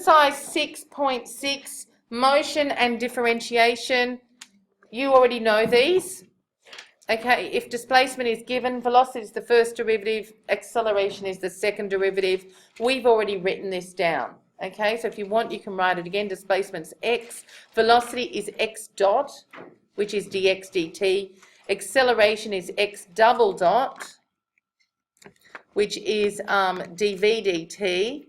exercise 6.6, motion and differentiation. You already know these. Okay, if displacement is given, velocity is the first derivative, acceleration is the second derivative. We've already written this down. Okay, so if you want, you can write it again. Displacement's x, velocity is x dot, which is dx dt. Acceleration is x double dot, which is dv dt,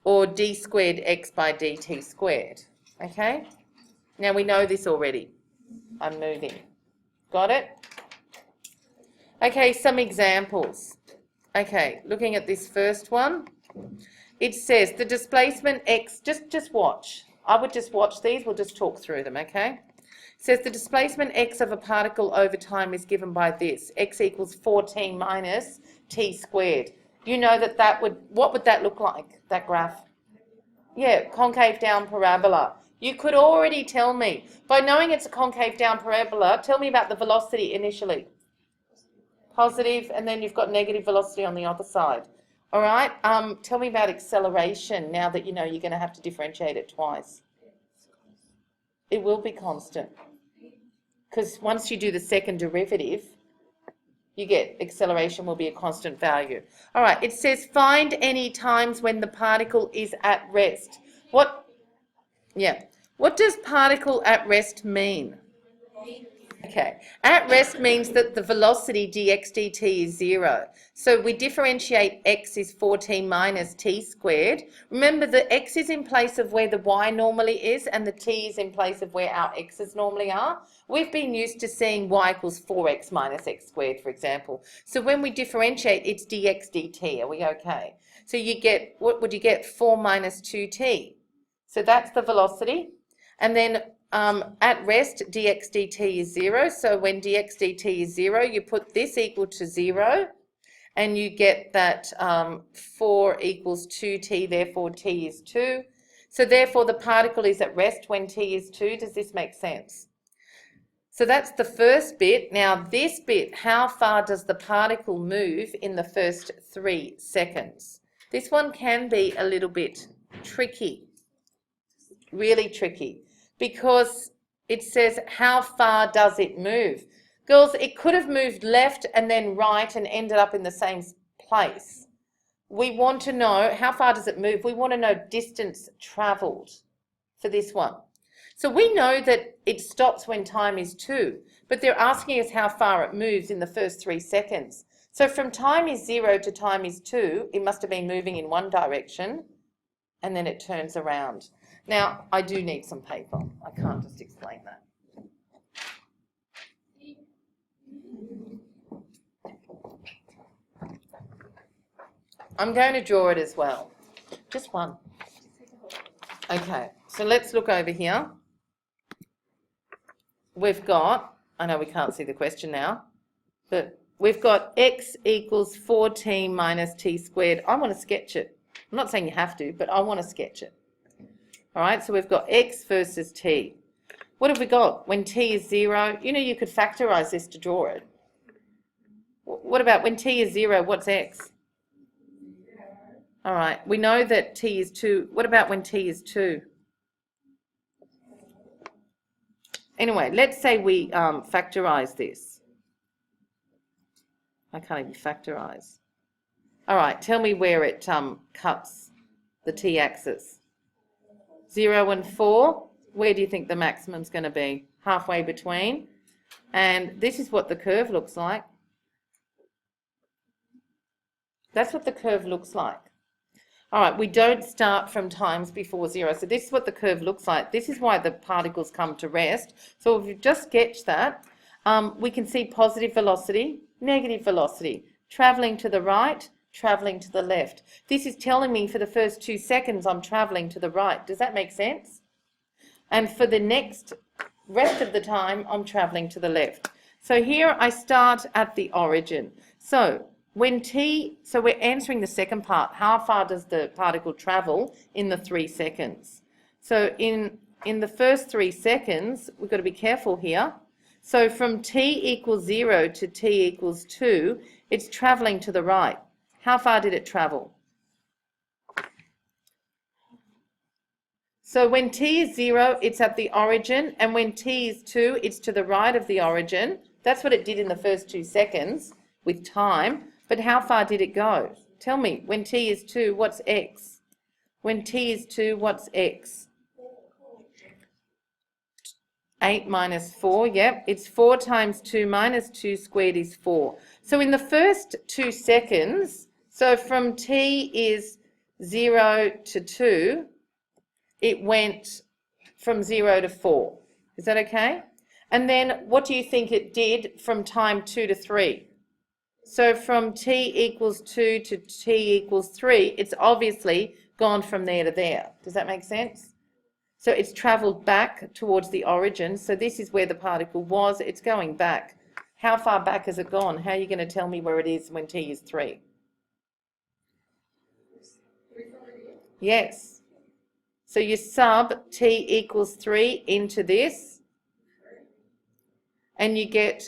or d squared x by dt squared. Okay, now we know this already. I'm moving. Got it? Okay, some examples. Okay, looking at this first one, it says the displacement x, just watch. I would just watch these, we'll just talk through them, okay? It says the displacement x of a particle over time is given by this, x equals 14 minus t squared. You know that what would that look like, that graph? Yeah, concave down parabola. You could already tell me, by knowing it's a concave down parabola, tell me about the velocity initially. Positive, and then you've got negative velocity on the other side. All right, tell me about acceleration now that you know you're going to have to differentiate it twice. It will be constant, because once you do the second derivative, you get acceleration will be a constant value. All right, it says find any times when the particle is at rest. What does particle at rest mean? Okay, at rest means that the velocity dx dt is 0. So we differentiate x is 14 minus t squared. Remember, the x is in place of where the y normally is, and the t is in place of where our x's normally are. We've been used to seeing y equals 4x minus x squared, for example. So when we differentiate, it's dx dt. Are we okay? So you get, what would you get? 4 minus 2t. So that's the velocity. And then at rest, dx dt is 0. So when dx dt is 0, you put this equal to 0, and you get that 4 equals 2t, therefore t is 2. So therefore the particle is at rest when t is 2. Does this make sense? So that's the first bit. Now this bit, how far does the particle move in the first 3 seconds? This one can be a little bit tricky, really tricky, because it says how far does it move? Girls, it could have moved left and then right and ended up in the same place. We want to know how far does it move. We want to know distance travelled for this one. So we know that it stops when time is 2, but they're asking us how far it moves in the first 3 seconds. So from time is 0 to time is 2, it must have been moving in one direction, and then it turns around. Now, I do need some paper. I can't just explain that. I'm going to draw it as well. Just one. Okay, so let's look over here. We've got, I know we can't see the question now, but we've got x equals 14 minus t squared. I want to sketch it. I'm not saying you have to, but I want to sketch it. All right, so we've got x versus t. What have we got? When t is 0, you know you could factorize this to draw it. What about when t is 0, what's x? All right, we know that t is 2. What about when t is 2? Anyway, let's say we factorize this. I can't even factorize. All right, tell me where it cuts the t-axis. 0 and 4, where do you think the maximum's going to be? Halfway between. And this is what the curve looks like. That's what the curve looks like. All right, we don't start from times before 0. So this is what the curve looks like. This is why the particles come to rest. So if you just sketch that, we can see positive velocity, negative velocity, traveling to the right, traveling to the left. This is telling me for the first 2 seconds I'm traveling to the right. Does that make sense? And for the next rest of the time I'm traveling to the left. So here I start at the origin. So when so we're answering the second part. How far does the particle travel in the 3 seconds? So in the first 3 seconds, we've got to be careful here. So from t equals 0 to t equals 2, it's traveling to the right. How far did it travel? So when t is 0, it's at the origin, and when t is 2, it's to the right of the origin. That's what it did in the first 2 seconds with time. But how far did it go? Tell me, when t is 2, what's x? When t is 2, what's x? 8 minus 4, yep. It's 4 times 2 minus 2 squared is 4. So in the first 2 seconds, so from t is 0 to 2, it went from 0 to 4. Is that okay? And then what do you think it did from time 2 to 3? So from t equals 2 to t equals 3, it's obviously gone from there to there. Does that make sense? So it's travelled back towards the origin. So this is where the particle was. It's going back. How far back has it gone? How are you going to tell me where it is when t is 3? Yes. So you sub t equals 3 into this, and you get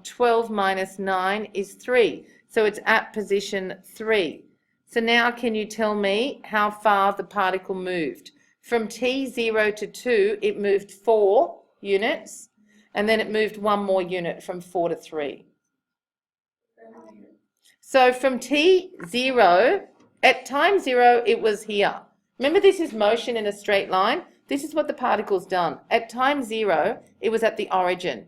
12 minus 9 is 3. So it's at position 3. So now can you tell me how far the particle moved? From t0 to 2, it moved 4 units, and then it moved 1 more unit from 4 to 3. So from t0, at time 0, it was here. Remember, this is motion in a straight line. This is what the particle's done. At time 0, it was at the origin.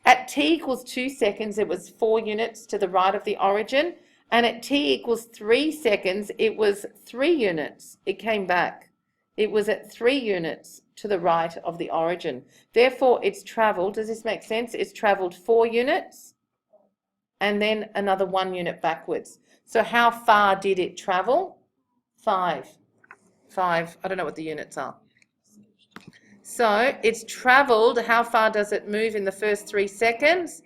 At t equals 2 seconds, it was 4 units to the right of the origin. And at t equals 3 seconds, it was 3 units. It came back. It was at 3 units to the right of the origin. Therefore, it's travelled, does this make sense? It's travelled 4 units and then another 1 unit backwards. So how far did it travel? 5. I don't know what the units are. So it's travelled, how far does it move in the first 3 seconds?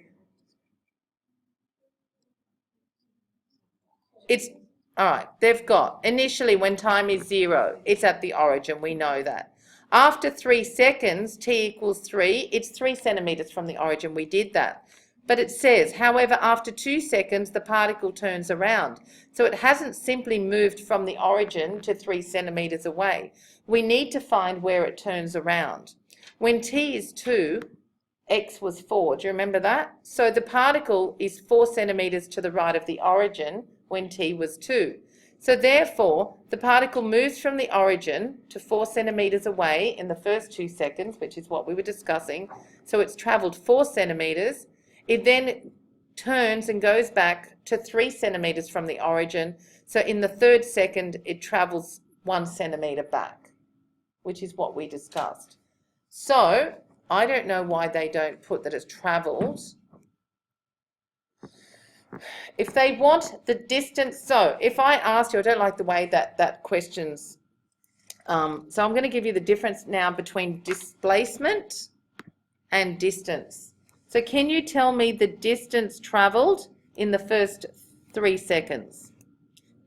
It's, all right, they've got, initially when time is 0, it's at the origin, we know that. After 3 seconds, t equals 3, it's 3 centimetres from the origin, we did that. But it says, however, after 2 seconds, the particle turns around. So it hasn't simply moved from the origin to 3 centimetres away. We need to find where it turns around. When t is 2, x was 4. Do you remember that? So the particle is 4 centimetres to the right of the origin when t was 2. So therefore, the particle moves from the origin to 4 centimetres away in the first 2 seconds, which is what we were discussing. So it's travelled 4 centimetres. It then turns and goes back to 3 centimetres from the origin. So in the 3rd second, it travels 1 centimetre back, which is what we discussed. So I don't know why they don't put that it's travelled. If they want the distance, so if I asked you, I don't like the way that question's, so I'm going to give you the difference now between displacement and distance. So can you tell me the distance travelled in the first 3 seconds?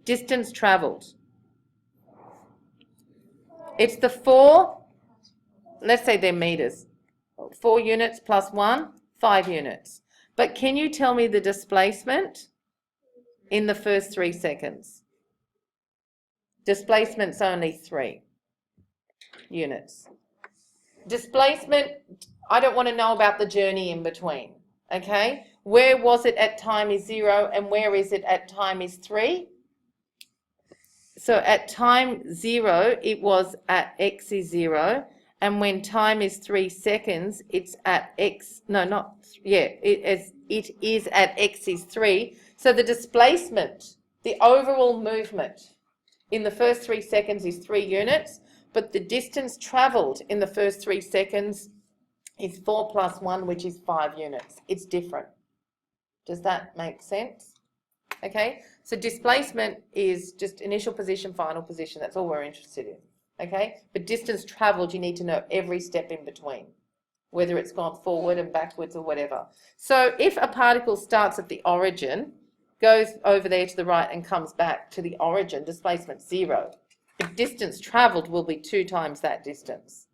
Distance travelled. It's the 4, let's say they're metres. 4 units plus 1, 5 units. But can you tell me the displacement in the first 3 seconds? Displacement's only 3 units. Displacement, I don't want to know about the journey in between, okay? Where was it at time is 0 and where is it at time is 3? So at time 0, it was at x is 0. And when time is 3 seconds, it's at x, no, not, yeah, it is at x is 3. So the displacement, the overall movement in the first 3 seconds is 3 units, but the distance travelled in the first 3 seconds is 4 plus 1, which is 5 units. It's different. Does that make sense? Okay, so displacement is just initial position, final position. That's all we're interested in. Okay, but distance travelled, you need to know every step in between, whether it's gone forward and backwards or whatever. So if a particle starts at the origin, goes over there to the right and comes back to the origin, displacement 0. The distance travelled will be 2 times that distance.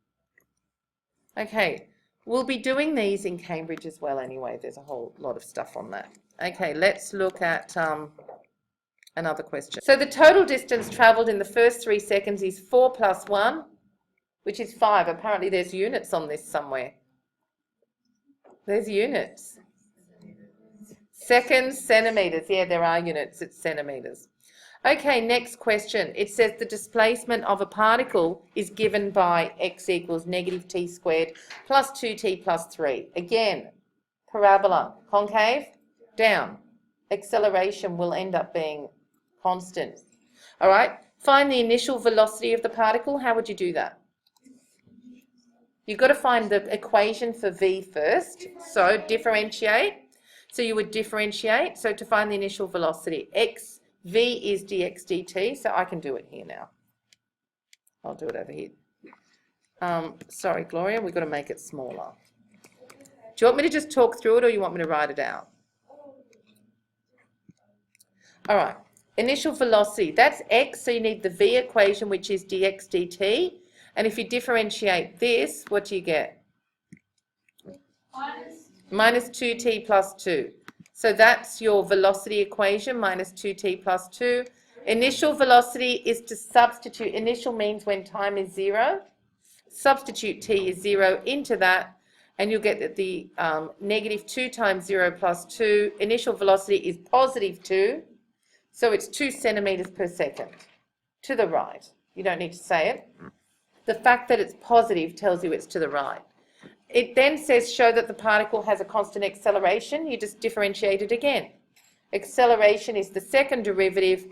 Okay, we'll be doing these in Cambridge as well anyway. There's a whole lot of stuff on that. Okay, let's look at another question. So the total distance travelled in the first 3 seconds is 4 plus 1, which is 5. Apparently there's units on this somewhere. There's units. Seconds, centimetres. Yeah, there are units. It's centimetres. Okay, next question. It says the displacement of a particle is given by x equals negative t squared plus 2t plus 3. Again, parabola, concave, down. Acceleration will end up being constant. All right, find the initial velocity of the particle. How would you do that? You've got to find the equation for v first. So differentiate. So you would differentiate. So to find the initial velocity, v is dx dt. So I can do it here now. I'll do it over here. Sorry, Gloria, we've got to make it smaller. Do you want me to just talk through it or you want me to write it out? All right, initial velocity, that's x, so you need the v equation, which is dx dt. And if you differentiate this, what do you get? Minus 2t plus 2. So that's your velocity equation, minus 2t plus 2. Initial velocity is to substitute, initial means when time is 0. Substitute t is 0 into that, and you'll get that the negative 2 times 0 plus 2, initial velocity is positive 2. So it's 2 centimetres per second to the right. You don't need to say it. The fact that it's positive tells you it's to the right. It then says show that the particle has a constant acceleration. You just differentiate it again. Acceleration is the second derivative.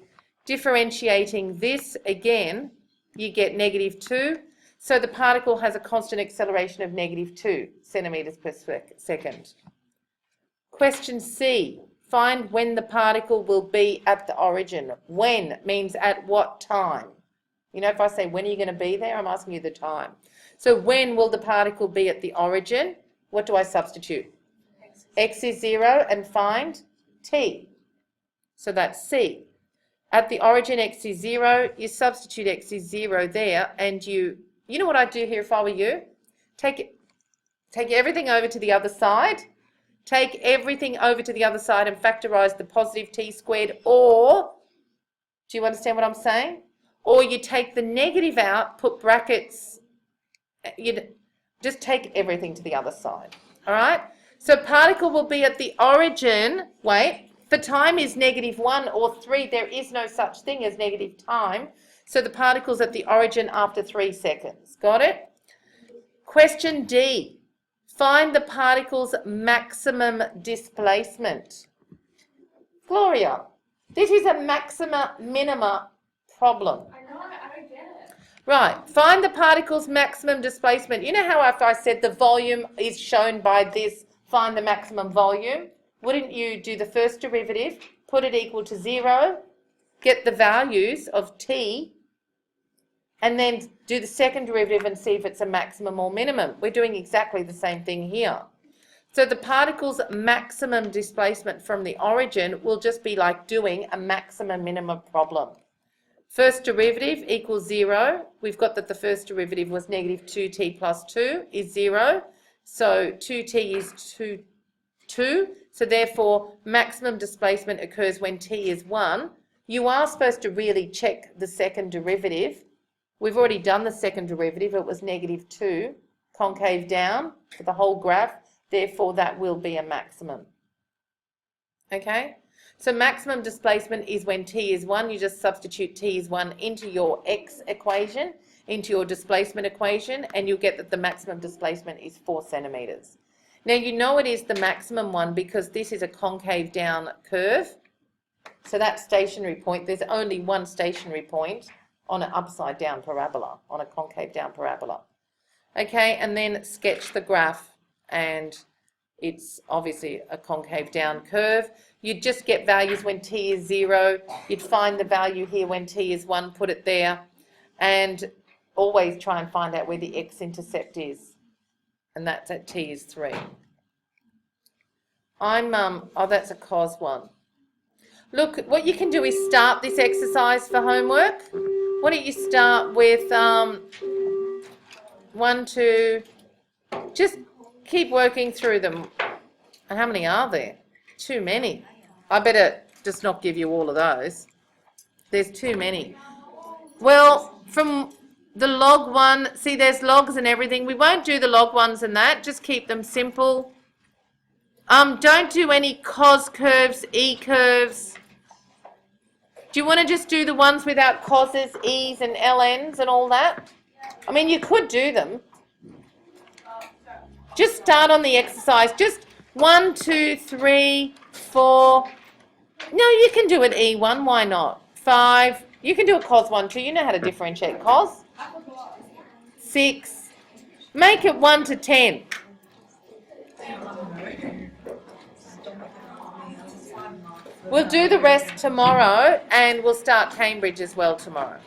Differentiating this again, you get negative 2. So the particle has a constant acceleration of negative 2 centimetres per second. Question C. Find when the particle will be at the origin. When means at what time. You know, if I say, when are you going to be there? I'm asking you the time. So when will the particle be at the origin? What do I substitute? X is 0 and find t. So that's C. At the origin, X is 0. You substitute X is 0 there, and you know what I'd do here if I were you? Take everything over to the other side. Take everything over to the other side and factorise the positive t squared, or, do you understand what I'm saying? Or you take the negative out, put brackets, you just take everything to the other side, all right? So particle will be at the origin, wait, for time is negative 1 or 3, there is no such thing as negative time. So the particle's at the origin after 3 seconds. Got it? Question D. Find the particle's maximum displacement. Gloria, this is a maxima minima problem. I know, I don't get it. Right, find the particle's maximum displacement. You know how after I said the volume is shown by this, find the maximum volume? Wouldn't you do the first derivative, put it equal to 0, get the values of t, and then do the second derivative and see if it's a maximum or minimum? We're doing exactly the same thing here. So the particle's maximum displacement from the origin will just be like doing a maximum minimum problem. First derivative equals 0. We've got that the first derivative was negative 2t plus 2 is 0. So 2t is 2. So therefore, maximum displacement occurs when t is 1. You are supposed to really check the second derivative. We've already done the second derivative. It was negative 2, concave down for the whole graph. Therefore, that will be a maximum. Okay? So maximum displacement is when t is 1. You just substitute t is 1 into your x equation, into your displacement equation, and you'll get that the maximum displacement is 4 centimetres. Now, you know it is the maximum one because this is a concave down curve. So that stationary point, there's only one stationary point on an upside down parabola, on a concave down parabola. Okay, and then sketch the graph, and it's obviously a concave down curve. You'd just get values when t is 0. You'd find the value here when t is 1, put it there, and always try and find out where the x-intercept is, and that's at t is 3. Oh, that's a cos one. Look, what you can do is start this exercise for homework. Why don't you start with 1, 2, just keep working through them. And how many are there? Too many. I better just not give you all of those. There's too many. Well, from The log one, see there's logs and everything. We won't do the log ones and that, just keep them simple. Don't do any cos curves, e curves. Do you want to just do the ones without coses, e's and ln's and all that? I mean, you could do them. Just start on the exercise. Just 1, 2, 3, 4. No, you can do an E1. Why not? 5. You can do a cos 1 too. You know how to differentiate cos. 6. Make it 1 to 10. We'll do the rest tomorrow, and we'll start Cambridge as well tomorrow.